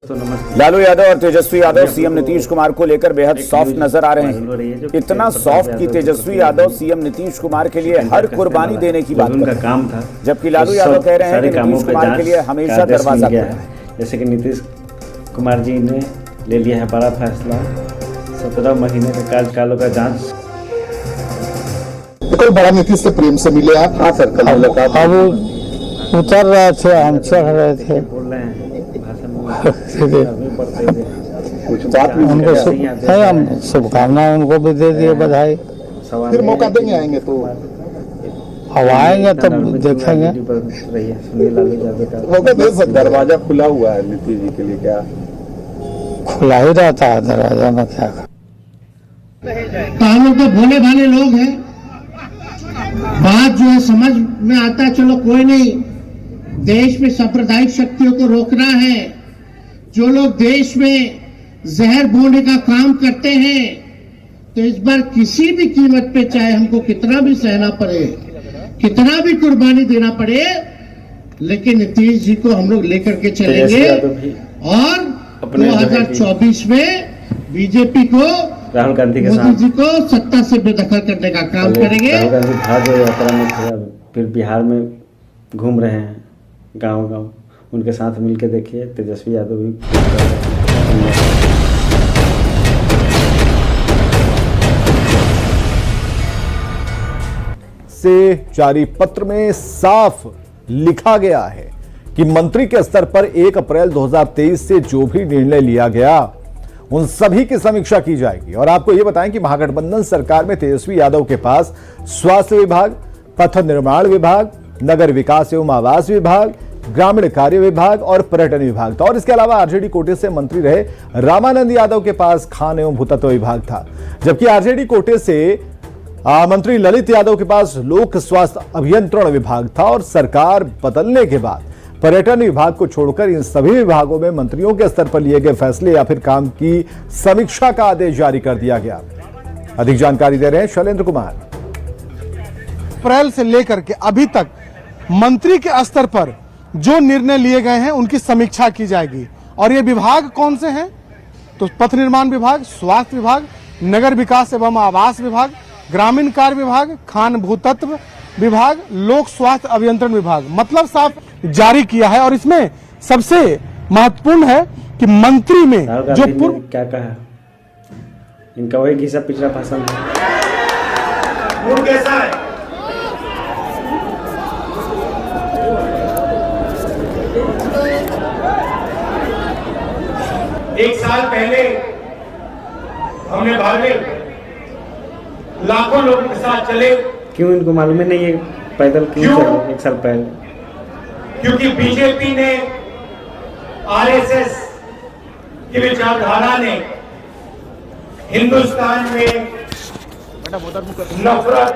तो नमस्कार। लालू यादव और तेजस्वी यादव सीएम नीतीश कुमार को लेकर बेहद सॉफ्ट नजर आ रहे हैं। इतना सॉफ्ट कि तेजस्वी यादव सीएम नीतीश कुमार के लिए हर कुर्बानी देने की बात कर रहे हैं, जबकि लालू यादव कह रहे हैं कि नीतीश कुमार के लिए हमेशा दरवाजा खुला है। जैसे कि नीतीश कुमार जी ने ले लिया है बड़ा फैसला, 17 महीने के कार्यकालों का जांच। कल बड़ा नीतीश से प्रेम से मिले आप? हाँ सर, कल मुलाकात। अब उतर रहे थे, हम चढ़ रहे थे, बोल रहे हैं भाषण में कुछ बात भी उनको हम शुभकामनाएं उनको भी दे दिए, बधाई। फिर मौका देंगे, आएंगे तो अब आएंगे तब देखेंगे। मौका दे सकते। दरवाजा खुला हुआ है नीतीश जी के लिए, क्या खुला ही रहता है दरवाजा में, क्या हम लोग तो भोले भाले लोग हैं, बात जो है समझ में आता है। चलो कोई नहीं, देश में सांप्रदायिक शक्तियों को रोकना है। जो लोग देश में जहर बोने का काम करते हैं, तो इस बार किसी भी कीमत पे, चाहे हमको कितना भी सहना पड़े, कितना भी कुर्बानी देना पड़े, लेकिन नीतीश जी को हम लोग लेकर के चलेंगे और 2024 में बीजेपी को, राहुल गांधी के मोदी जी को सत्ता से बेदखल करने का काम करेंगे। राहुल गांधी भाजपा यात्रा में फिर बिहार में घूम रहे हैं, गांव-गांव। उनके साथ मिलके देखिए, तेजस्वी यादव भी से जारी पत्र में साफ लिखा गया है कि मंत्री के स्तर पर 1 अप्रैल 2023 से जो भी निर्णय लिया गया उन सभी की समीक्षा की जाएगी। और आपको यह बताएं कि महागठबंधन सरकार में तेजस्वी यादव के पास स्वास्थ्य विभाग, पथ निर्माण विभाग, नगर विकास एवं आवास विभाग, ग्रामीण कार्य विभाग और पर्यटन विभाग था। और इसके अलावा आरजेडी कोटे से मंत्री रहे रामानंद यादव के पास खान एवं भूतत्व विभाग था, जबकि आरजेडी कोटे से मंत्री ललित यादव के पास लोक स्वास्थ्य अभियंत्रण विभाग था। और सरकार बदलने के बाद पर्यटन विभाग को छोड़कर इन सभी विभागों में मंत्रियों के स्तर पर लिए गए फैसले या फिर काम की समीक्षा का आदेश जारी कर दिया गया। अधिक जानकारी दे रहे हैं शैलेंद्र कुमार। अप्रैल से लेकर के अभी तक मंत्री के स्तर पर जो निर्णय लिए गए हैं उनकी समीक्षा की जाएगी। और ये विभाग कौन से हैं? तो पथ निर्माण विभाग, स्वास्थ्य विभाग, नगर विकास एवं आवास विभाग, ग्रामीण कार्य विभाग, खान भूतत्व विभाग, लोक स्वास्थ्य अभियंत्रण विभाग, मतलब साफ जारी किया है। और इसमें सबसे महत्वपूर्ण है कि मंत्री में जो पूर्व क्या कहा, इनका वही घिसा पिछला भाषण कैसा है? एक साल पहले हमने भाग में लाखों लोगों के साथ चले। क्यों इनको मालूम ही नहीं है पैदल क्यों चले 1 साल पहले? क्योंकि बीजेपी ने, आरएसएस की विचारधारा ने हिंदुस्तान में नफरत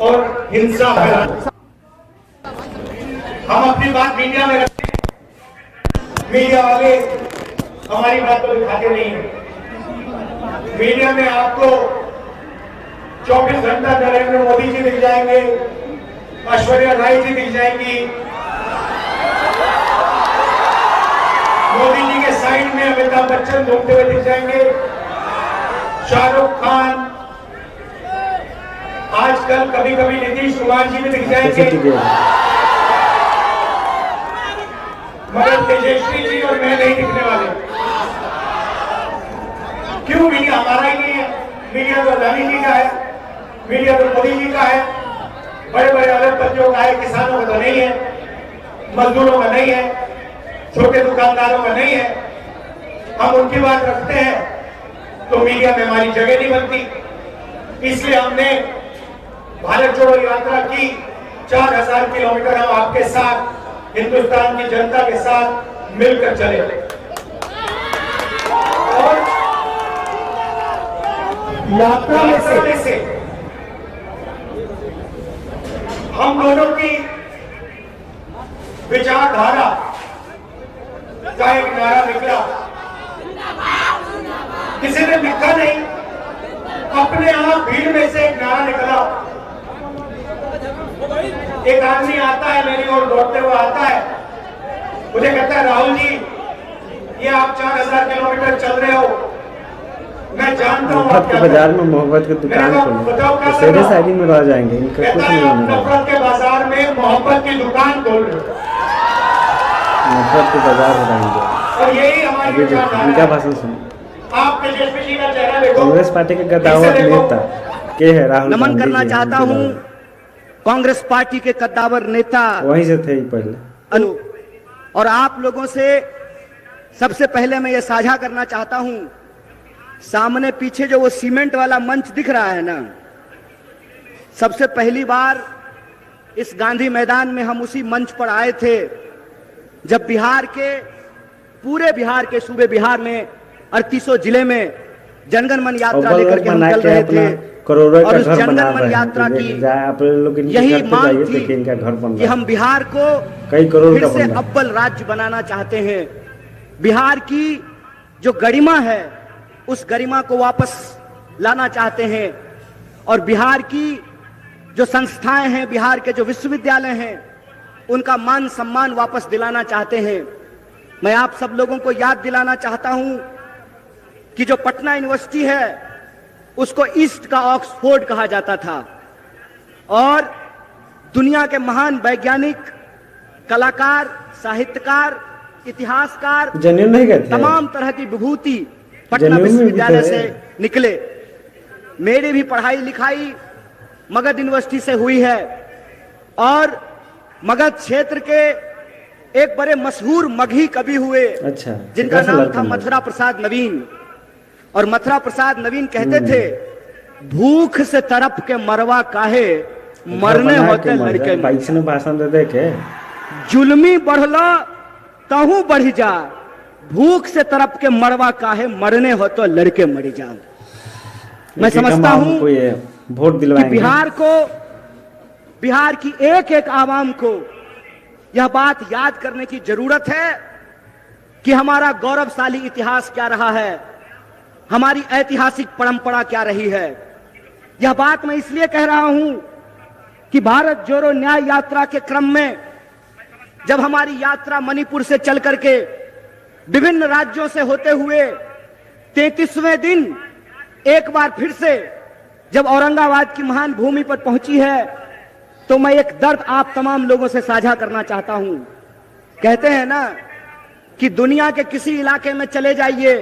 और हिंसा फैला। हम अपनी बात मीडिया में रखते हैं, मीडिया वाले हमारी बात को दिखाते नहीं है। मीडिया में आपको 24 घंटा नरेंद्र मोदी जी दिख जाएंगे, ऐश्वर्या राय जी दिख जाएंगी, मोदी जी के साइड में अमिताभ बच्चन घूमते हुए दिख जाएंगे, शाहरुख खान, आजकल कभी कभी नीतीश कुमार जी भी दिख जाएंगे, मगर तेजस्वी जी और मैं नहीं दिखने वाले। क्यों? मीडिया हमारा ही नहीं है, मीडिया तो गांधी जी का है, मीडिया तो मोदी जी का है, बड़े बड़े अरबपतियों का है, किसानों का तो नहीं है, मजदूरों का नहीं है, छोटे दुकानदारों का नहीं है। हम उनकी बात रखते हैं तो मीडिया में हमारी जगह नहीं बनती। इसलिए हमने भारत जोड़ो यात्रा की, 4000 किलोमीटर हम आपके साथ, हिंदुस्तान की जनता के साथ मिलकर चले। और यात्रा में से हम दोनों की विचारधारा का एक नारा निकला। किसी ने लिखा नहीं, अपने आप भीड़ में से एक नारा निकला। एक आदमी आता है, मेरी ओर दौड़ते हुए आता है, मुझे कहता है राहुल जी आप 4000 किलोमीटर चल रहे हो, मैं जानता हूँ आप के बाजार में मोहब्बत की दुकान खोले तो शेरे शायरी में रह जाएंगे, इनका कुछ नहीं होने वाला। नफरत के बाजार में मोहब्बत की दुकान खोल रहे हो, नफरत के बाजार हो जाएंगे। और यही हमारी विचारधारा इनका है। भाषण सुनो। आप तेजस्वी जी का चेहरा देखो, कांग्रेस पार्टी के गद्दावर नेता के है राहुल नमन गांधी करना जी, चाहता उनके हूं बारे कांग्रेस पार्टी के कद्दावर नेता में। वहीं से थे ही पहले। और आप लोगों से सबसे पहले मैं ये साझा करना चाहता हूं, सामने पीछे जो वो सीमेंट वाला मंच दिख रहा है ना, सबसे पहली बार इस गांधी मैदान में हम उसी मंच पर आए थे जब बिहार के पूरे बिहार के सूबे बिहार में 38 जिले में जनगण मन यात्रा लेकर के हम चल रहे थे। करोड़ों और का उस घर बना जनगण मन रहे यात्रा हैं। की आप लोग इनके यही घर पे मांग जाइए, थी देखिए इनका घर बन कि रहा है। हम बिहार को कई करोड़ फिर का से बन रहा है। अव्वल राज्य बनाना चाहते हैं। बिहार की जो गरिमा है उस गरिमा को वापस लाना चाहते हैं और बिहार की जो संस्थाएं हैं, बिहार के जो विश्वविद्यालय हैं, उनका मान सम्मान वापस दिलाना चाहते हैं। मैं आप सब लोगों को याद दिलाना चाहता हूं कि जो पटना यूनिवर्सिटी है उसको ईस्ट का ऑक्सफोर्ड कहा जाता था और दुनिया के महान वैज्ञानिक, कलाकार, साहित्यकार, इतिहासकार, जेन्युइन नहीं कहते, तमाम तरह की विभूति पटना जेन्युइन विश्वविद्यालय भी से निकले। मेरी भी पढ़ाई लिखाई मगध यूनिवर्सिटी से हुई है और मगध क्षेत्र के एक बड़े मशहूर मगही कवि हुए, अच्छा, जिनका नाम था मथुरा प्रसाद नवीन। और मथुरा प्रसाद नवीन कहते थे, भूख से तरफ के मरवा काहे, मरने होते लड़के में। बाइक से भाषण दे दे के जुल्मी बढ़ला तहू बढ़ जा, भूख से तरफ के मरवा काहे, मरने हो तो लड़के मर जा। मैं समझता हूं वोट दिलवाएंगे कि बिहार की एक एक आवाम को यह बात याद करने की जरूरत है कि हमारा गौरवशाली इतिहास क्या रहा है, हमारी ऐतिहासिक परंपरा क्या रही है। यह बात मैं इसलिए कह रहा हूं कि भारत जोड़ो न्याय यात्रा के क्रम में जब हमारी यात्रा मणिपुर से चल करके विभिन्न राज्यों से होते हुए 33वें दिन एक बार फिर से जब औरंगाबाद की महान भूमि पर पहुंची है, तो मैं एक दर्द आप तमाम लोगों से साझा करना चाहता हूं। कहते हैं ना कि दुनिया के किसी इलाके में चले जाइए,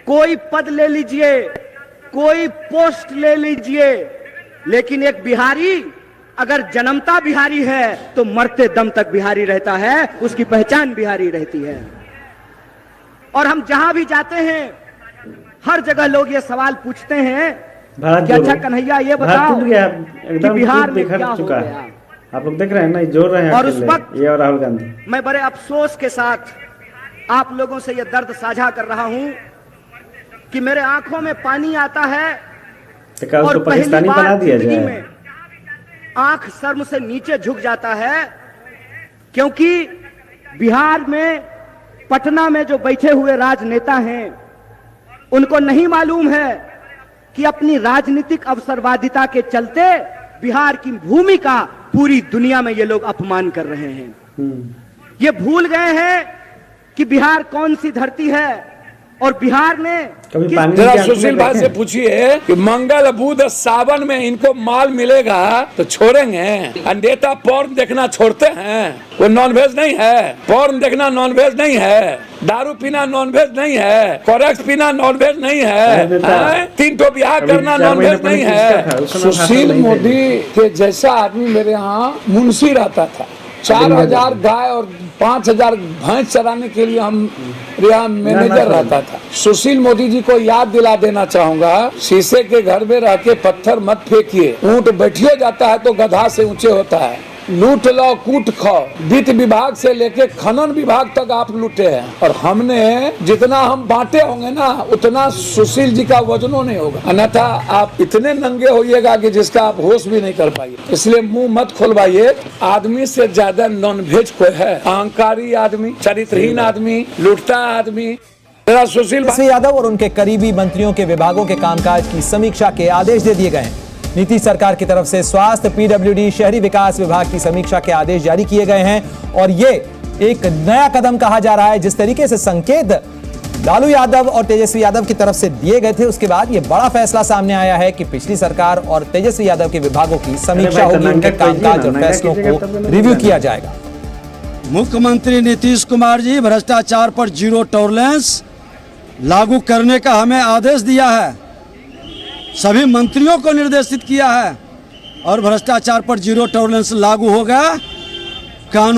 कोई पद ले लीजिए, कोई पोस्ट ले लीजिए, लेकिन एक बिहारी अगर जन्मता बिहारी है तो मरते दम तक बिहारी रहता है, उसकी पहचान बिहारी रहती है। और हम जहां भी जाते हैं हर जगह लोग ये सवाल पूछते हैं कि अच्छा कन्हैया ये बताओ कि बिहार में क्या हो गया। आप लोग देख रहे हैं ना, जोड़ रहे हैं और उस वक्त ये और राहुल गांधी, मैं बड़े अफसोस के साथ आप लोगों से ये दर्द साझा कर रहा हूं कि मेरे आंखों में पानी आता है और पाकिस्तानी बना दिया जिंदगी जाए। में आंख शर्म से नीचे झुक जाता है, क्योंकि बिहार में पटना में जो बैठे हुए राजनेता हैं उनको नहीं मालूम है कि अपनी राजनीतिक अवसरवादिता के चलते बिहार की भूमि का पूरी दुनिया में ये लोग अपमान कर रहे हैं। ये भूल गए हैं कि बिहार कौन सी धरती है और बिहार ने जरा सुशील भाई से पूछिए कि मंगल बुध सावन में इनको माल मिलेगा तो छोड़ेंगे? नेता पॉर्न देखना छोड़ते हैं? वो नॉनवेज नहीं है? पॉर्न देखना नॉनवेज नहीं है? दारू पीना नॉनवेज नहीं है? कोरेक्स पीना नॉनवेज नहीं है? 3 तो ब्याह करना नॉनवेज नहीं है? सुशील मोदी के जैसा आदमी मेरे यहाँ मुंशी रहता था, 4000 गाय और 5000 भैंस चराने के लिए हम रिया मैनेजर रहता था। सुशील मोदी जी को याद दिला देना चाहूंगा, शीशे के घर में रह के पत्थर मत फेंकिए, ऊंट बैठिए जाता है तो गधा से ऊंचे होता है। लूट लो कूट खाओ, वित्त विभाग से लेके खनन विभाग तक आप लूटे हैं, और हमने जितना हम बांटे होंगे ना उतना सुशील जी का वजनों नहीं होगा, अन्यथा आप इतने नंगे होइएगा कि जिसका आप होश भी नहीं कर पाइए। इसलिए मुंह मत खोलवाइए। आदमी से ज्यादा नॉनवेज कोई है? अहंकारी आदमी, चरित्रहीन आदमी, लूटता आदमी। सुशील यादव और उनके करीबी मंत्रियों के विभागों के कामकाज की समीक्षा के आदेश दे दिए गए हैं। नीतीश सरकार की तरफ से स्वास्थ्य, पीडब्ल्यूडी, शहरी विकास विभाग की समीक्षा के आदेश जारी किए गए हैं और ये एक नया कदम कहा जा रहा है। जिस तरीके से संकेत लालू यादव और तेजस्वी यादव की तरफ से दिए गए थे। उसके बाद ये बड़ा फैसला सामने आया है कि पिछली सरकार और तेजस्वी यादव के विभागों की समीक्षा होगी, उनके कामकाज और फैसलों को रिव्यू किया जाएगा। मुख्यमंत्री नीतीश कुमार जी भ्रष्टाचार पर जीरो टॉलरेंस लागू करने का हमें आदेश दिया है, सभी मंत्रियों को निर्देशित किया है और भ्रष्टाचार पर जीरो टॉलरेंस लागू होगा। कानून